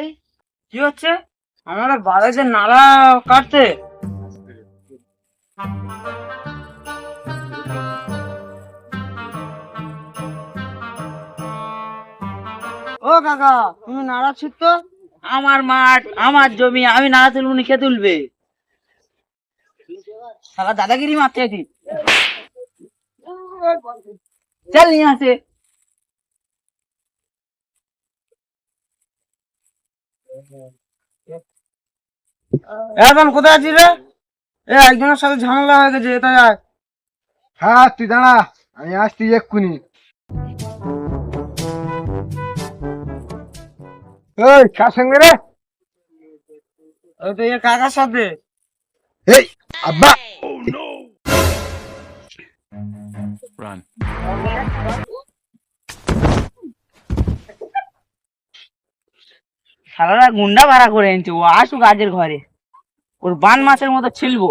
এই কি হচ্ছে? আমার বাড়িতে নালা কাটতে। ও কাকা, তুমি নাড়া ছিটতো? আমার মাঠ, আমার জমি, আমি নাড়া তুলবো নি, কে তুলবে? শালা দাদাগিরি মারতে আছিস। চল নিয়ে আসে। এখন কোথায় আছিস রে? একজনের সাথে ঝামেলা হয়ে গেছে, তাই আয়। হ্যাঁ তুই দাঁড়া, আমি আসছি এক্ষুনি। এই কার সঙ্গে রে? ওই তো কাকার সাথে। এই আব্বা। শালারা গুন্ডা ভাড়া করে এনেছে, ও আসুক আজের ঘরে, ওর বান মাছের মতো ছিলবো।